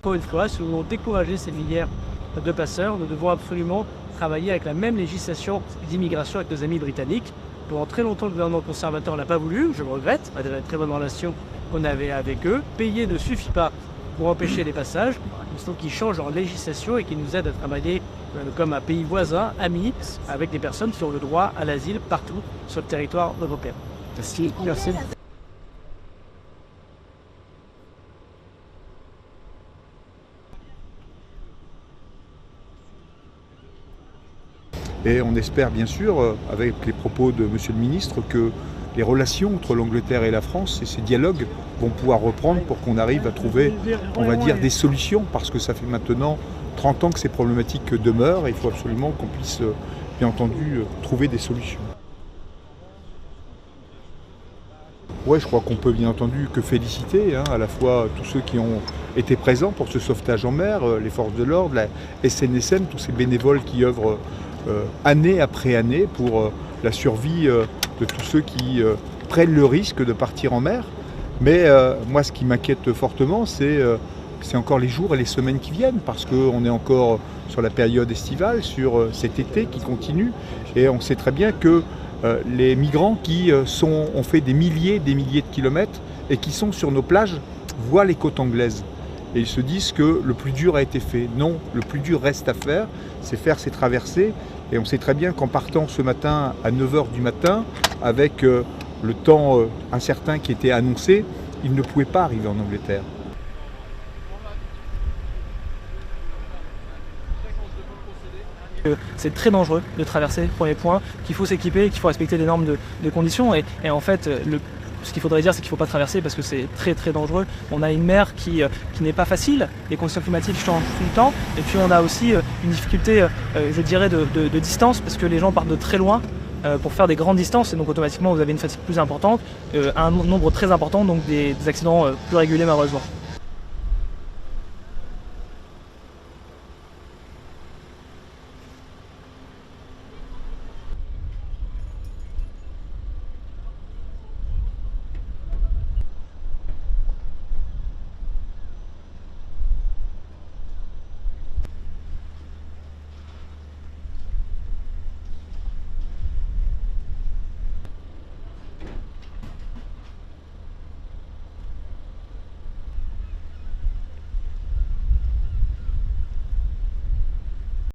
Encore une fois, si nous voulons décourager ces milliers de passeurs, nous devons absolument travailler avec la même législation d'immigration avec nos amis britanniques. Pendant très longtemps, le gouvernement conservateur n'a pas voulu, je le regrette, malgré la très bonne relation qu'on avait avec eux. Payer ne suffit pas pour empêcher les passages. Il faut qu'ils changent leur législation et qu'ils nous aident à travailler comme un pays voisin, ami, avec des personnes qui ont le droit à l'asile partout sur le territoire européen. Merci. Merci. Et on espère bien sûr, avec les propos de Monsieur le Ministre, que les relations entre l'Angleterre et la France et ces dialogues vont pouvoir reprendre pour qu'on arrive à trouver, on va dire, des solutions, parce que ça fait maintenant 30 ans que ces problématiques demeurent et il faut absolument qu'on puisse, bien entendu, trouver des solutions. Ouais, je crois qu'on peut bien entendu que féliciter à la fois tous ceux qui ont été présents pour ce sauvetage en mer, les forces de l'ordre, la SNSM, tous ces bénévoles qui œuvrent année après année pour la survie de tous ceux qui prennent le risque de partir en mer. Mais moi, ce qui m'inquiète fortement, c'est encore les jours et les semaines qui viennent, parce qu'on est encore sur la période estivale, sur cet été qui continue, et on sait très bien que les migrants qui ont fait des milliers de kilomètres et qui sont sur nos plages voient les côtes anglaises. Et ils se disent que le plus dur a été fait. Non, le plus dur reste à faire, c'est faire ces traversées. Et on sait très bien qu'en partant ce matin à 9 h du matin, avec le temps incertain qui était annoncé, ils ne pouvaient pas arriver en Angleterre. C'est très dangereux de traverser, premier point, qu'il faut s'équiper, qu'il faut respecter les normes de conditions. Et en fait, ce qu'il faudrait dire, c'est qu'il ne faut pas traverser parce que c'est très très dangereux. On a une mer qui n'est pas facile, les conditions climatiques changent tout le temps. Et puis on a aussi une difficulté, je dirais, de distance, parce que les gens partent de très loin pour faire des grandes distances. Et donc automatiquement, vous avez une fatigue plus importante, un nombre très important, donc des accidents plus réguliers malheureusement.